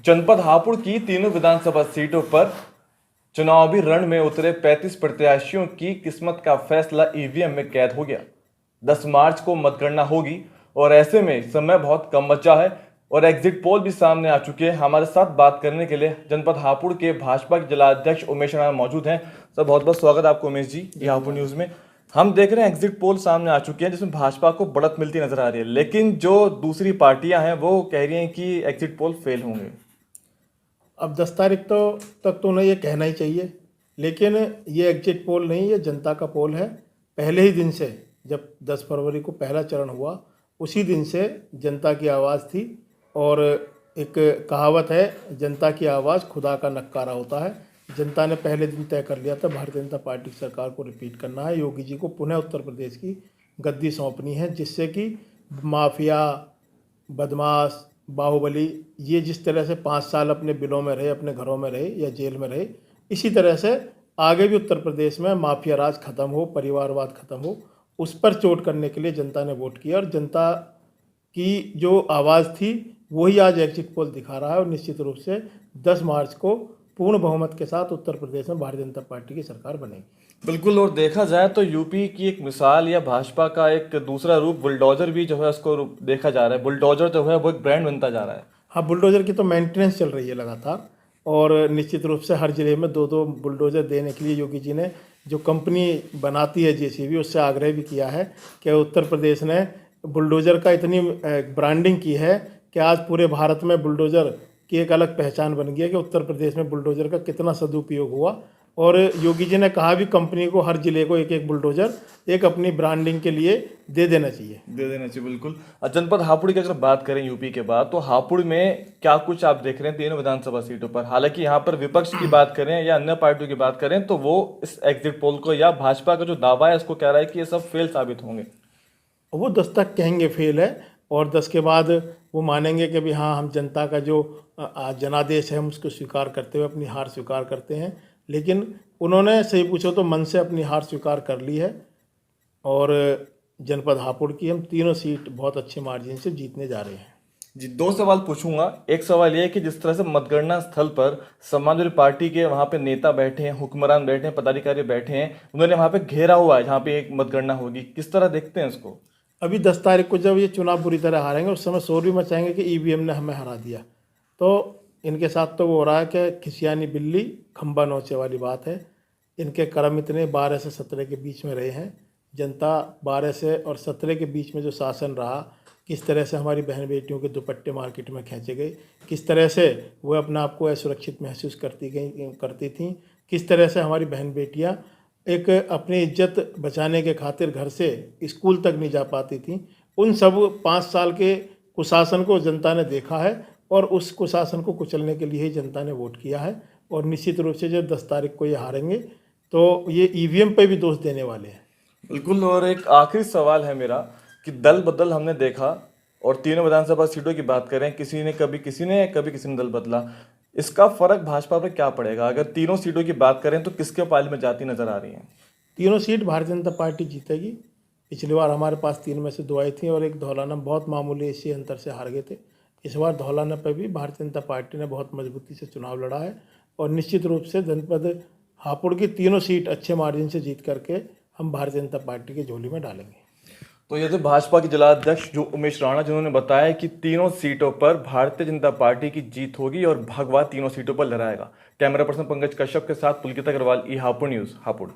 जनपद हापुड़ की तीनों विधानसभा सीटों पर चुनावी रण में उतरे 35 प्रत्याशियों की किस्मत का फैसला ईवीएम में कैद हो गया। 10 मार्च को मतगणना होगी और ऐसे में समय बहुत कम बचा है और एग्जिट पोल भी सामने आ चुके हैं। हमारे साथ बात करने के लिए जनपद हापुड़ के भाजपा के जिलाध्यक्ष उमेश राणा मौजूद हैं। सर, बहुत बहुत स्वागत आपको उमेश जी ये हापुड़ न्यूज में। हम देख रहे हैं एग्जिट पोल सामने आ चुके हैं जिसमें भाजपा को बढ़त मिलती नजर आ रही है, लेकिन जो दूसरी पार्टियां हैं वो कह रही हैं कि एग्जिट पोल फेल होंगे। अब 10 तारीख तक तो उन्हें ये कहना ही चाहिए, लेकिन ये एग्जिट पोल नहीं, ये जनता का पोल है। पहले ही दिन से, जब 10 फरवरी को पहला चरण हुआ, उसी दिन से जनता की आवाज़ थी। और एक कहावत है, जनता की आवाज़ खुदा का नक्कारा होता है। जनता ने पहले दिन तय कर लिया था भारतीय जनता पार्टी की सरकार को रिपीट करना है, योगी जी को पुनः उत्तर प्रदेश की गद्दी सौंपनी है, जिससे कि माफिया, बदमाश, बाहुबली ये जिस तरह से 5 साल अपने बिलों में रहे, अपने घरों में रहे या जेल में रहे, इसी तरह से आगे भी उत्तर प्रदेश में माफिया राज खत्म हो, परिवारवाद खत्म हो, उस पर चोट करने के लिए जनता ने वोट किया। और जनता की जो आवाज़ थी वही आज एग्जिट पोल दिखा रहा है। और निश्चित रूप से 10 मार्च को पूर्ण बहुमत के साथ उत्तर प्रदेश में भारतीय जनता पार्टी की सरकार बनेगी। बिल्कुल, और देखा जाए तो यूपी की एक मिसाल या भाजपा का एक दूसरा रूप बुलडोजर भी जो है उसको देखा जा रहा है। बुलडोजर जो है वो एक ब्रांड बनता जा रहा है। हाँ, बुलडोजर की तो मेंटेनेंस चल रही है लगातार, और निश्चित रूप से हर जिले में 2-2 बुलडोजर देने के लिए योगी जी ने जो कंपनी बनाती है जेसीबी, उससे आग्रह भी किया है कि उत्तर प्रदेश ने बुलडोजर का इतनी ब्रांडिंग की है कि आज पूरे भारत में बुलडोजर की एक अलग पहचान बन गई है कि उत्तर प्रदेश में बुलडोजर का कितना सदुपयोग हुआ। और योगी जी ने कहा भी कंपनी को हर जिले को एक एक बुलडोजर एक अपनी ब्रांडिंग के लिए दे देना चाहिए। बिल्कुल। जनपद हापुड़ की अगर बात करें यूपी के बाद, तो हापुड़ में क्या कुछ आप देख रहे हैं तीनों विधानसभा सीटों पर? हालांकि यहाँ पर विपक्ष की बात करें या अन्य पार्टियों की बात करें तो वो इस एग्जिट पोल को या भाजपा का जो दावा है उसको कह रहा है कि ये सब फेल साबित होंगे। वो 10 तक कहेंगे फेल है, और 10 के बाद वो मानेंगे कि भी हाँ, हम जनता का जो जनादेश है हम उसको स्वीकार करते हुए अपनी हार स्वीकार करते हैं। लेकिन उन्होंने, सही पूछो तो, मन से अपनी हार स्वीकार कर ली है। और जनपद हापुड़ की हम तीनों सीट बहुत अच्छे मार्जिन से जीतने जा रहे हैं। जी, 2 सवाल पूछूंगा। एक सवाल ये है कि जिस तरह से मतगणना स्थल पर समाजवादी पार्टी के वहां पे नेता बैठे हैं, हुक्मरान बैठे हैं, पदाधिकारी बैठे हैं, उन्होंने वहां पे घेरा हुआ है जहाँ पे एक मतगणना होगी, किस तरह देखते हैं इसको? अभी 10 तारीख को जब ये चुनाव बुरी तरह हारेंगे, उस समय शोर भी मचाएंगे कि ईवीएम ने हमें हरा दिया। तो इनके साथ तो वो हो रहा है कि खिसियानी बिल्ली खंबा नोचे वाली बात है। इनके कर्म इतने 12 से 17 के बीच में रहे हैं। जनता 12 से और 17 के बीच में जो शासन रहा, किस तरह से हमारी बहन बेटियों के दुपट्टे मार्केट में खींचे गए, किस तरह से वो अपने आप को असुरक्षित महसूस करती थीं, किस तरह से हमारी बहन बेटियाँ एक अपनी इज्जत बचाने के खातिर घर से स्कूल तक नहीं जा पाती थीं, उन सब 5 साल के कुशासन को जनता ने देखा है। और उस कुशासन को कुचलने के लिए ही जनता ने वोट किया है। और निश्चित रूप से जब 10 तारीख को ये हारेंगे तो ये ईवीएम पे भी दोष देने वाले हैं। बिल्कुल। और एक आखिरी सवाल है मेरा कि दल बदल हमने देखा, और तीनों विधानसभा सीटों की बात करें, किसी ने कभी दल बदला। इसका फर्क भाजपा पर क्या पड़ेगा? अगर तीनों सीटों की बात करें तो किसके पाले में जाती नजर आ रही है? तीनों सीट भारतीय जनता पार्टी जीतेगी। पिछली बार हमारे पास 3 में से 2 आई थी और एक धौलाना बहुत मामूली इसी अंतर से हार गए थे। इस बार धौलाना पर भी भारतीय जनता पार्टी ने बहुत मजबूती से चुनाव लड़ा है। और निश्चित रूप से जनपद हापुड़ की तीनों सीट अच्छे मार्जिन से जीत करके हम भारतीय जनता पार्टी की झोली में डालेंगे। तो ये तो भाजपा के जिलाध्यक्ष जो उमेश राणा, जिन्होंने बताया कि तीनों सीटों पर भारतीय जनता पार्टी की जीत होगी और भगवा तीनों सीटों पर लहराएगा। कैमरा पर्सन पंकज कश्यप के साथ पुलकित अग्रवाल, ई हापुड़ न्यूज़, हापुड़।